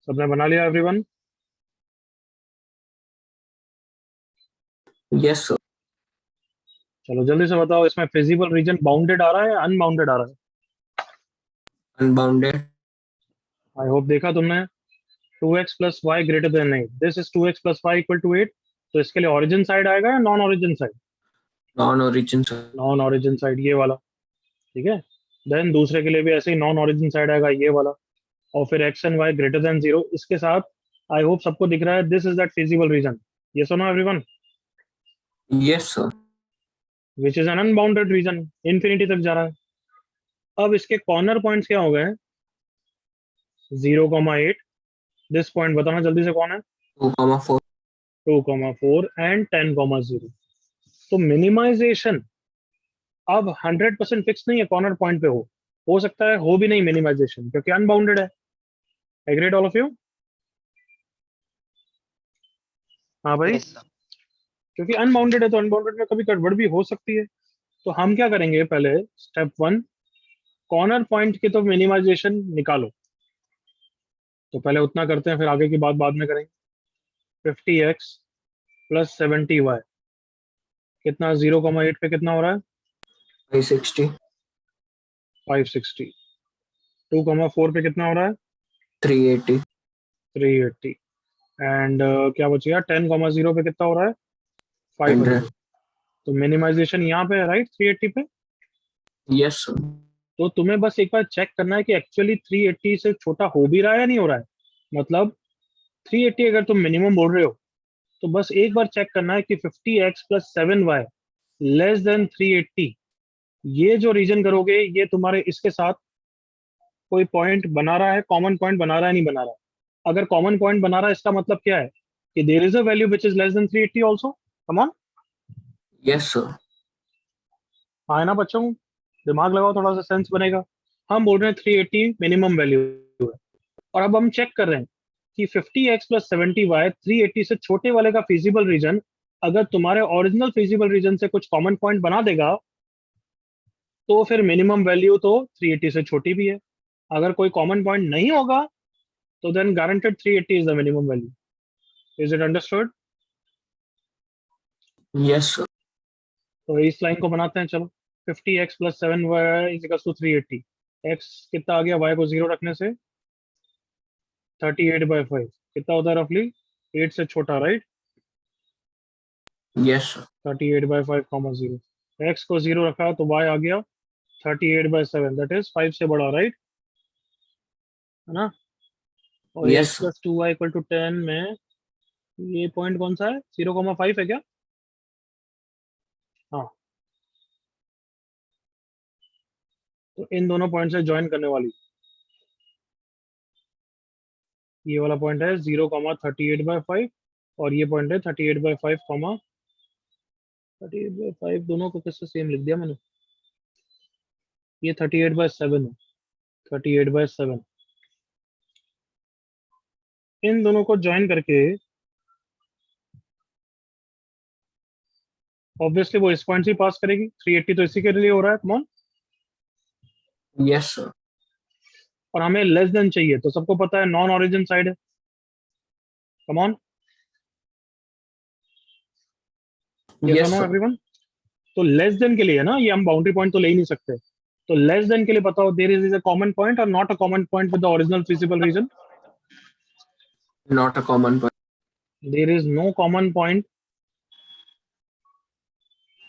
सबने बना लिया एवरीवन? Yes, sir. चलो जल्दी से बताओ, इसमें फिजिबल रीजन बाउंडेड आ रहा है या अनबाउंडेड आ रहा है? Unbounded. आई होप देखा तुमने। 2x plus y greater than 8, this is 2x plus y equal to 8, तो इसके लिए ओरिजिन साइड आएगा या non origin side? Non-origin, sir. Non origin side, ये वाला। ठीक है, देन दूसरे के लिए भी ऐसे ही नॉन ओरिजिन साइड आएगा, ये वाला। और फिर x and y greater than 0, इसके साथ आई होप सबको दिख रहा है, this is that feasible region. ये सुनो everyone, Yes, sir. Which is an unbounded region, infinity तक जा रहा है। अब इसके कॉर्नर पॉइंट्स क्या हो गए? 0,8, दिस पॉइंट बताना जल्दी से कौन है? 2,4. 2,4 एंड 10,0। तो मिनिमाइजेशन अब 100% फिक्स नहीं है कॉर्नर पॉइंट पे हो सकता है हो भी नहीं मिनिमाइजेशन, क्योंकि अनबाउंडेड है। Agreed all of you? हाँ भाई, Yes, sir. क्योंकि अनबाउंडेड है तो अनबाउंडेड में कभी गड़बड़ भी हो सकती है। तो हम क्या करेंगे, पहले स्टेप 1, कॉर्नर पॉइंट की तो मिनिमाइजेशन निकालो। तो पहले उतना करते हैं, फिर आगे की बात बाद में करेंगे। 50x प्लस 70y कितना? 0,8 पे कितना हो रहा है? 560. 560। 2,4 पे कितना हो रहा है? 380. 380। एंड क्या बच गया? 10,0 पे कितना हो रहा है? 500। 100. तो मिनिमाइजेशन यहाँ पे है, राइट? 380 पे। Yes, sir. तो तुम्हें बस एक बार चेक करना है कि एक्चुअली 380 से छोटा हो भी रहा है या नहीं हो रहा है। मतलब 380 अगर तुम मिनिमम बोल रहे हो, तो बस एक बार चेक करना है कि 50x plus 7y less than 380, ये जो रीजन करोगे, ये तुम्हारे इसके साथ कोई पॉइंट बना रहा है, कॉमन पॉइंट बना रहा है, नहीं बना रहा है। अगर कॉमन पॉइंट बना रहा है, इसका मतलब क्या है? कि there is a value which is less than 380 also. Come on, Yes, sir. हाँ ना बच्चों, दिमाग लगाओ, थोड़ा सा सेंस बनेगा। हम बोल रहे हैं 380 मिनिमम वैल्यू है, और अब हम चेक कर रहे हैं कि 50x प्लस 70y 380 से छोटे वाले का फिजिबल रीजन अगर तुम्हारे ओरिजिनल फिजिबल रीजन से कुछ कॉमन पॉइंट बना देगा, तो फिर मिनिमम वैल्यू तो 380 से छोटी भी है। अगर कोई कॉमन पॉइंट नहीं होगा, तो then guaranteed 380 is the minimum value. Is it understood? Yes, sir. तो इस लाइन को बनाते हैं, चलो। 50x plus 7y is equal to 380। x कितना आ गया? y को 0 रखने से 38/5 कितना होता है रफली? 8 से छोटा, राइट? Yes, sir. 38/5, 0। x को 0 रखा तो y आ गया 38/7, दैट इज 5 से बड़ा, राइट? है ना? और Yes, x sir. Plus 2y equal to 10 में ये पॉइंट कौन सा है? 0,5 है क्या? हाँ, तो इन दोनों पॉइंट से ज्वाइन करने वाली ये वाला पॉइंट है 0,38/5, और ये पॉइंट है 38/5, 38/5। दोनों को किससे सेम लिख दिया मैंने? ये 38/7 है, 38/7। इन दोनों को ज्वाइन करके ऑब्वियसली वो इस पॉइंट से ही पास करेगी। 380 तो इसी के लिए हो रहा है, कम ऑन। Yes, sir. और हमें लेस देन चाहिए, तो सबको पता है नॉन ओरिजिन साइड है। कम ऑन, ये Yes, सुनो sir. एवरीवन। तो लेस देन के लिए ना, ये हम बाउंड्री पॉइंट तो ले ही नहीं सकते। तो लेस देन के लिए बताओ, there is a common point or not a common point with the original feasible region? Not a common point. There is no common point,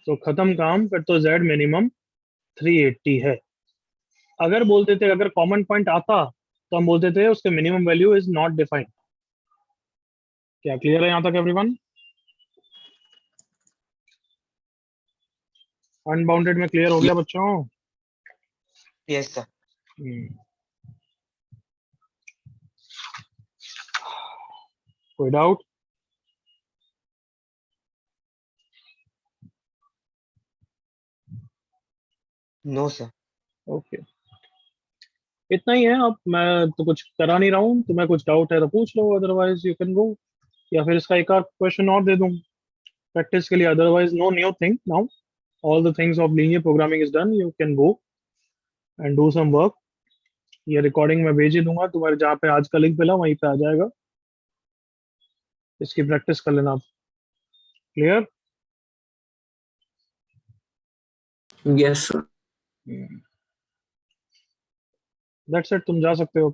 तो खत्म काम। फिर तो z मिनिमम 380 है। अगर बोलते थे, अगर कॉमन पॉइंट आता, तो हम बोलते थे उसके minimum value is not defined. क्या क्लियर है यहाँ तक एवरीवन? अनबाउंडेड में क्लियर हो गया बच्चों? Yes, sir. हम्म। कोई डाउट? No, sir. ओके, इतना ही है। अब मैं तो कुछ करा नहीं रहा हूँ, तुम्हें कुछ डाउट है तो पूछ लो, अदरवाइज यू कैन गो। या फिर इसका एक आध क्वेश्चन और दे दूँ प्रैक्टिस के लिए, otherwise no new thing now. All the things of linear programming is done, you can go and do some work. ये रिकॉर्डिंग मैं भेज ही दूंगा तुम्हारे, जहाँ पे आज का लिंक मिला वहीं पे आ जाएगा, इसकी प्रैक्टिस कर लेना आप। Clear? Yes, sir. That's it, तुम जा सकते हो।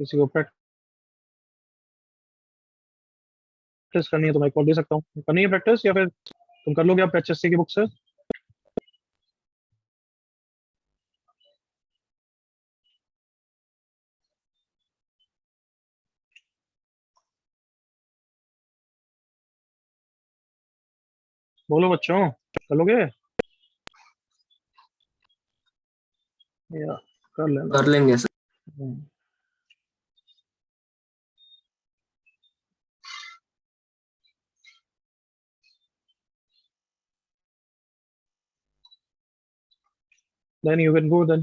किसी को प्रैक्टिस करनी है तो मैं एक और दे सकता हूँ, करनी है प्रैक्टिस, या फिर तुम कर लोगे आप एचएससी की बुक से? बोलो बच्चों, कर लोगे या कर लेना? कर लेंगे sir. Hmm. Then you can go then.